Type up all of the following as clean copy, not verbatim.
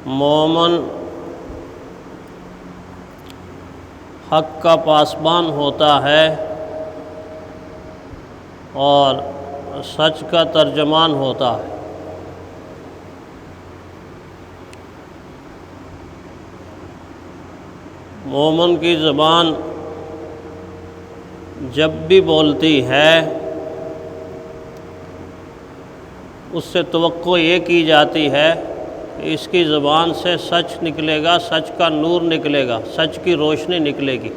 مومن حق کا پاسبان ہوتا ہے اور سچ کا ترجمان ہوتا ہے۔ مومن کی زبان جب بھی بولتی ہے اس سے توقع یہ کی جاتی ہے کہ اس کی زبان سے سچ نکلے گا، سچ کا نور نکلے گا، سچ کی روشنی نکلے گی۔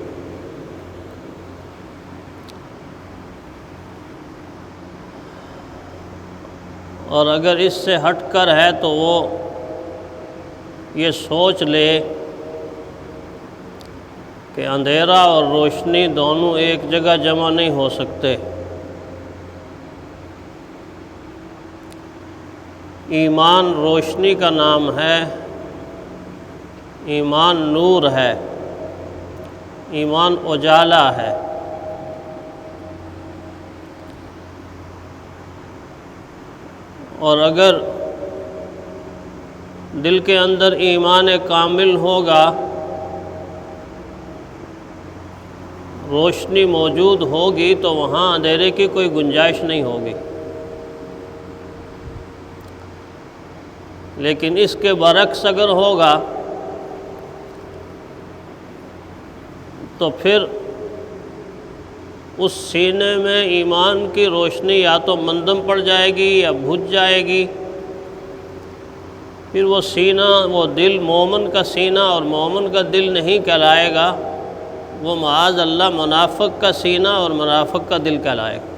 اور اگر اس سے ہٹ کر ہے تو وہ یہ سوچ لے کہ اندھیرا اور روشنی دونوں ایک جگہ جمع نہیں ہو سکتے۔ ایمان روشنی کا نام ہے، ایمان نور ہے، ایمان اجالا ہے۔ اور اگر دل کے اندر ایمان کامل ہوگا، روشنی موجود ہوگی تو وہاں اندھیرے کی کوئی گنجائش نہیں ہوگی۔ لیکن اس کے برعکس اگر ہوگا تو پھر اس سینے میں ایمان کی روشنی یا تو مندم پڑ جائے گی یا بجھ جائے گی۔ پھر وہ سینہ، وہ دل مومن کا سینہ اور مومن کا دل نہیں کہلائے گا، وہ معاذ اللہ منافق کا سینہ اور منافق کا دل کہلائے گا۔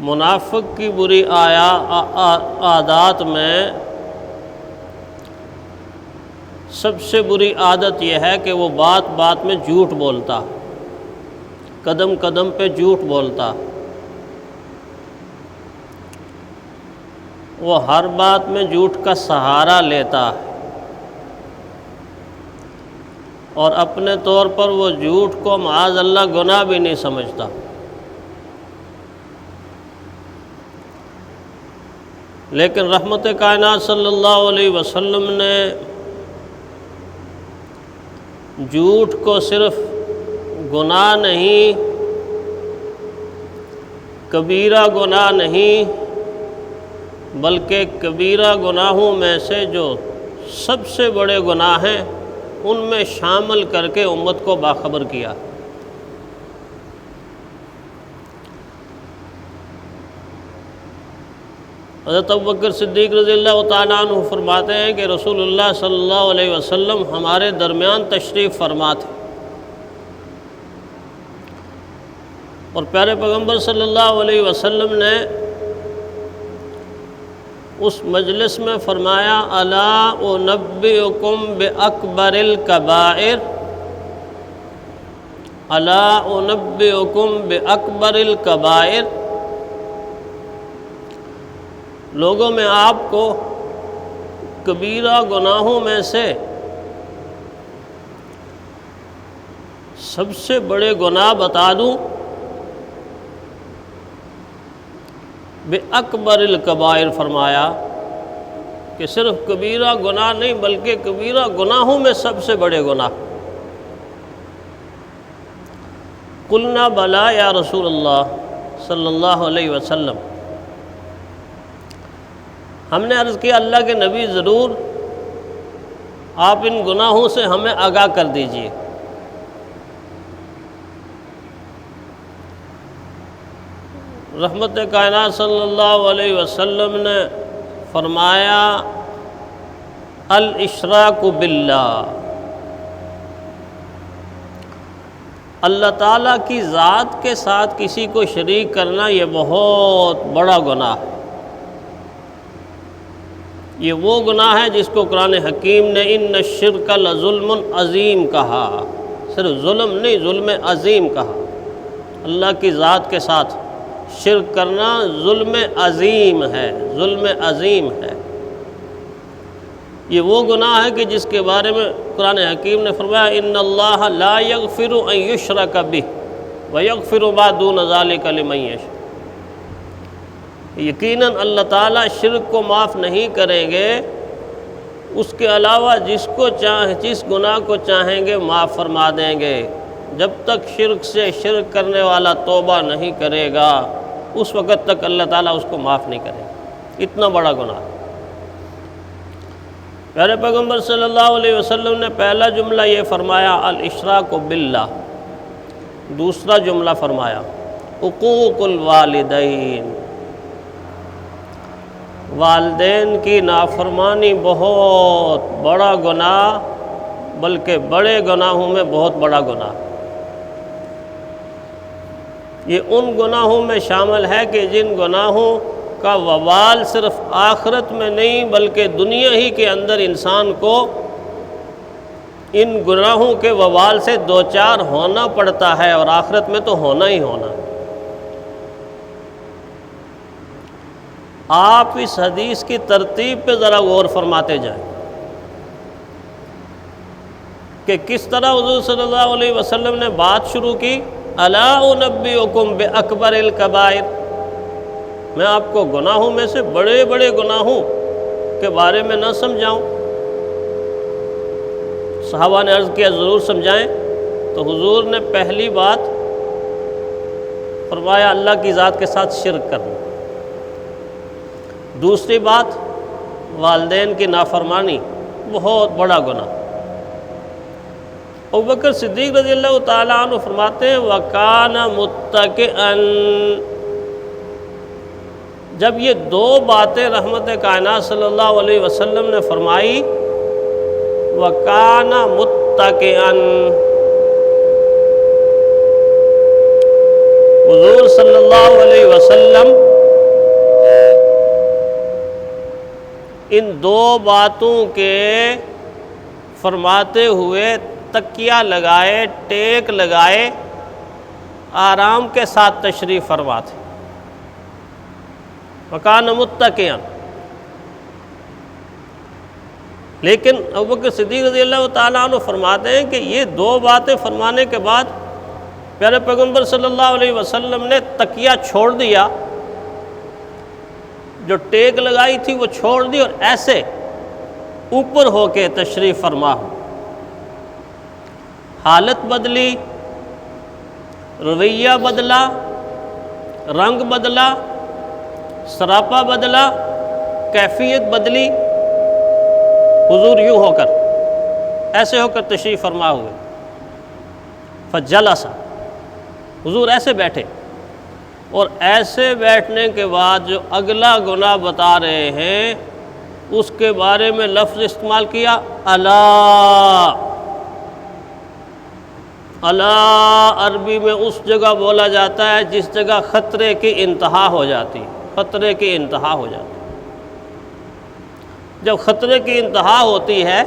منافق کی بری عادات میں سب سے بری عادت یہ ہے کہ وہ بات بات میں جھوٹ بولتا، قدم قدم پہ جھوٹ بولتا، وہ ہر بات میں جھوٹ کا سہارا لیتا ہے، اور اپنے طور پر وہ جھوٹ کو معاذ اللہ گناہ بھی نہیں سمجھتا۔ لیکن رحمت کائنات صلی اللہ علیہ وسلم نے جھوٹ کو صرف گناہ نہیں، کبیرہ گناہ نہیں، بلکہ کبیرہ گناہوں میں سے جو سب سے بڑے گناہ ہیں ان میں شامل کر کے امت کو باخبر کیا۔ حضرت ابوبکر صدیق رضی اللہ تعالیٰ عنہ فرماتے ہیں کہ رسول اللہ صلی اللہ علیہ وسلم ہمارے درمیان تشریف فرما تھے، اور پیارے پیغمبر صلی اللہ علیہ وسلم نے اس مجلس میں فرمایا، الا انبئکم باکبر الکبائر، الا انبئکم باکبر الکبائر، لوگوں میں آپ کو کبیرہ گناہوں میں سے سب سے بڑے گناہ بتا دوں؟ باکبر الکبائر فرمایا کہ صرف کبیرہ گناہ نہیں بلکہ کبیرہ گناہوں میں سب سے بڑے گناہ۔ قلنا بلا یا رسول اللہ صلی اللہ علیہ وسلم، ہم نے عرض کیا اللہ کے نبی ضرور، آپ ان گناہوں سے ہمیں آگاہ کر دیجئے۔ رحمت کائنات صلی اللہ علیہ وسلم نے فرمایا، الاشراک باللہ، اللہ تعالیٰ کی ذات کے ساتھ کسی کو شریک کرنا یہ بہت بڑا گناہ ہے۔ یہ وہ گناہ ہے جس کو قرآن حکیم نے ان الشرک لظلم عظیم کہا، صرف ظلم نہیں، ظلم عظیم کہا۔ اللہ کی ذات کے ساتھ شرک کرنا ظلم عظیم ہے، ظلم عظیم ہے۔ یہ وہ گناہ ہے کہ جس کے بارے میں قرآن حکیم نے فرمایا، ان اللہ لا یغفر ان یشرک بہ ویغفر ما دون ذلک لمن یشاء۔ یقیناً اللہ تعالیٰ شرک کو معاف نہیں کریں گے، اس کے علاوہ جس گناہ کو چاہیں گے معاف فرما دیں گے۔ جب تک شرک سے شرک کرنے والا توبہ نہیں کرے گا اس وقت تک اللہ تعالیٰ اس کو معاف نہیں کرے گا، اتنا بڑا گناہ ہے۔ پیارے پیغمبر صلی اللہ علیہ وسلم نے پہلا جملہ یہ فرمایا الاشراک باللہ، دوسرا جملہ فرمایا حقوق الوالدین، والدین کی نافرمانی بہت بڑا گناہ، بلکہ بڑے گناہوں میں بہت بڑا گناہ۔ یہ ان گناہوں میں شامل ہے کہ جن گناہوں کا وبال صرف آخرت میں نہیں بلکہ دنیا ہی کے اندر انسان کو ان گناہوں کے وبال سے دوچار ہونا پڑتا ہے، اور آخرت میں تو ہونا ہی ہونا۔ آپ اس حدیث کی ترتیب پہ ذرا غور فرماتے جائیں کہ کس طرح حضور صلی اللہ علیہ وسلم نے بات شروع کی، الا انبئکم باکبر الکبائر، میں آپ کو گناہوں میں سے بڑے بڑے گناہوں کے بارے میں نہ سمجھاؤں؟ صحابہ نے عرض کیا ضرور سمجھائیں، تو حضور نے پہلی بات فرمایا اللہ کی ذات کے ساتھ شرک کرنا، دوسری بات والدین کی نافرمانی، بہت بڑا گناہ۔ ابوبکر صدیق رضی اللہ تعالیٰ عنہ فرماتے ہیں وَكَانَ مُتَّكِئًا، جب یہ دو باتیں رحمت کائنات صلی اللہ علیہ وسلم نے فرمائی، وَكَانَ مُتَّكِئًا، حضور صلی اللہ علیہ وسلم ان دو باتوں کے فرماتے ہوئے تکیہ لگائے، ٹیک لگائے، آرام کے ساتھ تشریف فرما تھے۔ وَكَانَ مُتَّكِئًا، لیکن ابوبکر صدیق رضی اللہ تعالیٰ عنہ فرماتے ہیں کہ یہ دو باتیں فرمانے کے بعد پیارے پیغمبر صلی اللہ علیہ وسلم نے تکیہ چھوڑ دیا، جو ٹیک لگائی تھی وہ چھوڑ دی، اور ایسے اوپر ہو کے تشریف فرما ہو۔ حالت بدلی، رویہ بدلا، رنگ بدلا، سراپا بدلا، کیفیت بدلی، حضور یوں ہو کر ایسے ہو کر تشریف فرما ہوئے۔ فجلس، حضور ایسے بیٹھے، اور ایسے بیٹھنے کے بعد جو اگلا گناہ بتا رہے ہیں اس کے بارے میں لفظ استعمال کیا الا۔ الا عربی میں اس جگہ بولا جاتا ہے جس جگہ خطرے کی انتہا ہو جاتی ہے، خطرے کی انتہا ہو جاتی ہے۔ جب خطرے کی انتہا ہوتی ہے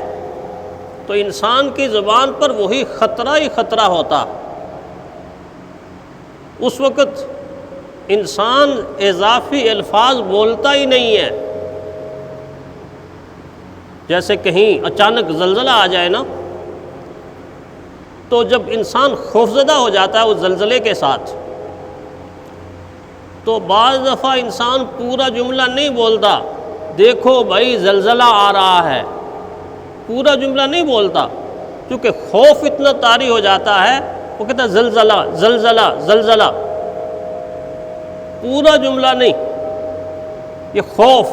تو انسان کی زبان پر وہی خطرہ ہی خطرہ ہوتا، اس وقت انسان اضافی الفاظ بولتا ہی نہیں ہے۔ جیسے کہیں اچانک زلزلہ آ جائے نا، تو جب انسان خوفزدہ ہو جاتا ہے اس زلزلے کے ساتھ، تو بعض دفعہ انسان پورا جملہ نہیں بولتا، دیکھو بھائی زلزلہ آ رہا ہے، پورا جملہ نہیں بولتا، کیونکہ خوف اتنا طاری ہو جاتا ہے، وہ کہتا ہے زلزلہ زلزلہ زلزلہ، پورا جملہ نہیں۔ یہ خوف،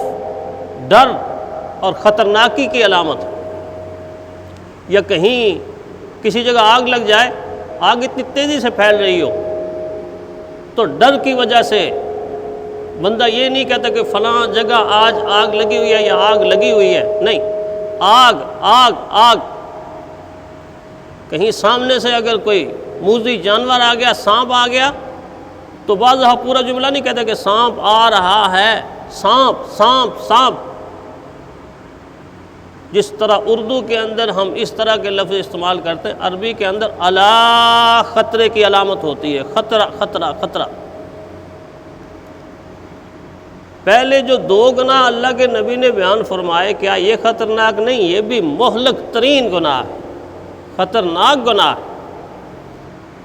ڈر اور خطرناکی کی علامت ہے۔ یا کہیں کسی جگہ آگ لگ جائے، آگ اتنی تیزی سے پھیل رہی ہو، تو ڈر کی وجہ سے بندہ یہ نہیں کہتا کہ فلاں جگہ آج آگ لگی ہوئی ہے یا آگ لگی ہوئی ہے، نہیں، آگ آگ آگ۔ کہیں سامنے سے اگر کوئی موذی جانور آ گیا، سانپ آ گیا، تو بعض دفعہ پورا جملہ نہیں کہتا کہ سانپ آ رہا ہے، سانپ سانپ سانپ۔ جس طرح اردو کے اندر ہم اس طرح کے لفظ استعمال کرتے ہیں، عربی کے اندر الا خطرے کی علامت ہوتی ہے، خطرہ خطرہ خطرہ۔ پہلے جو دو گناہ اللہ کے نبی نے بیان فرمائے، کیا یہ خطرناک نہیں؟ یہ بھی مہلک ترین گناہ ہے، خطرناک گناہ ہے۔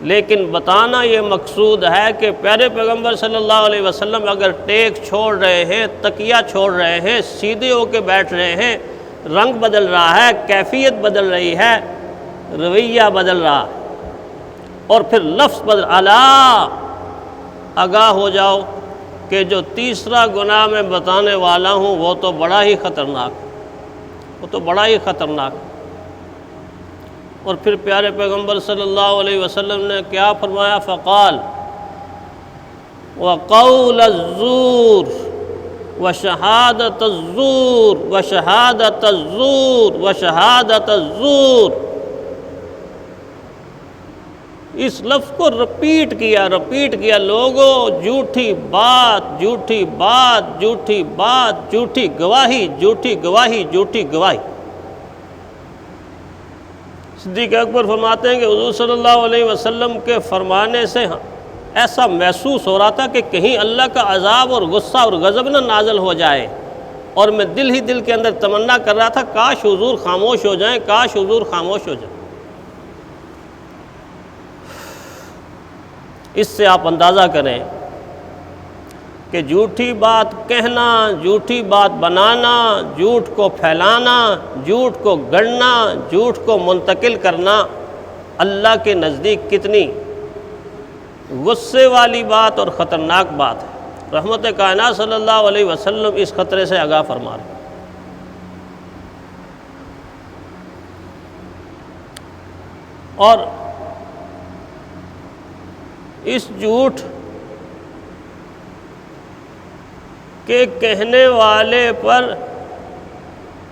لیکن بتانا یہ مقصود ہے کہ پیارے پیغمبر صلی اللہ علیہ وسلم اگر ٹیک چھوڑ رہے ہیں، تکیہ چھوڑ رہے ہیں، سیدھے ہو کے بیٹھ رہے ہیں، رنگ بدل رہا ہے، کیفیت بدل رہی ہے، رویہ بدل رہا ہے، اور پھر لفظ بدل، الا آگاہ ہو جاؤ کہ جو تیسرا گناہ میں بتانے والا ہوں وہ تو بڑا ہی خطرناک، وہ تو بڑا ہی خطرناک۔ اور پھر پیارے پیغمبر صلی اللہ علیہ وسلم نے کیا فرمایا؟ فقال وقول الزور وشہادت الزور وشہادت الزور وشہادت الزور، اس لفظ کو رپیٹ کیا، لوگوں جھوٹی بات، جھوٹی بات، جھوٹی بات، جھوٹی گواہی، جھوٹی گواہی، جھوٹی گواہی۔ صدیق اکبر فرماتے ہیں کہ حضور صلی اللہ علیہ وسلم کے فرمانے سے ایسا محسوس ہو رہا تھا کہ کہیں اللہ کا عذاب اور غصہ اور غضب نہ نازل ہو جائے، اور میں دل ہی دل کے اندر تمنا کر رہا تھا کاش حضور خاموش ہو جائیں، کاش حضور خاموش ہو جائیں۔ اس سے آپ اندازہ کریں کہ جھوٹی بات کہنا، جھوٹی بات بنانا، جھوٹ کو پھیلانا، جھوٹ کو گڑنا، جھوٹ کو منتقل کرنا اللہ کے نزدیک کتنی غصے والی بات اور خطرناک بات ہے۔ رحمت کائنات صلی اللہ علیہ وسلم اس خطرے سے آگاہ فرما رہے ہیں۔ اور اس جھوٹ کے کہنے والے پر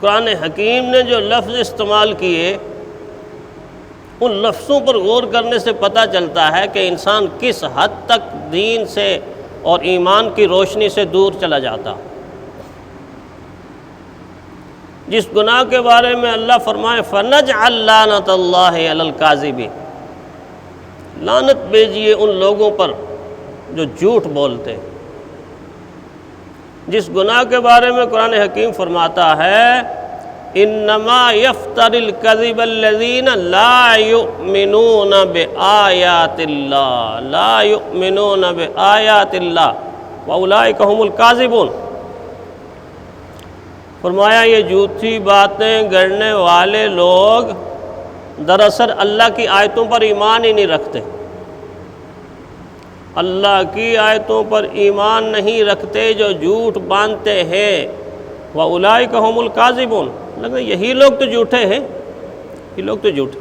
قرآن حکیم نے جو لفظ استعمال کیے، ان لفظوں پر غور کرنے سے پتہ چلتا ہے کہ انسان کس حد تک دین سے اور ایمان کی روشنی سے دور چلا جاتا۔ جس گناہ کے بارے میں اللہ فرمائے فَنَجْعَلْ لَعْنَتَ اللَّهِ عَلَى الْكَاذِبِينَ، لعنت بھیجیے ان لوگوں پر جو جھوٹ بولتے ہیں۔ جس گناہ کے بارے میں قرآن حکیم فرماتا ہے انما یفتر الکذب الذین لا یؤمنون بآیات اللہ، لا یؤمنون بآیات اللہ واولئک هم الکاذبون۔ فرمایا یہ جھوٹی باتیں گڑنے والے لوگ دراصل اللہ کی آیتوں پر ایمان ہی نہیں رکھتے، اللہ کی آیتوں پر ایمان نہیں رکھتے، جو جھوٹ باندھتے ہیں۔ وَأُولَئِكَ هُمُ الْكَاذِبُونَ، لگا یہی لوگ تو جھوٹے ہیں، یہ لوگ تو جھوٹے۔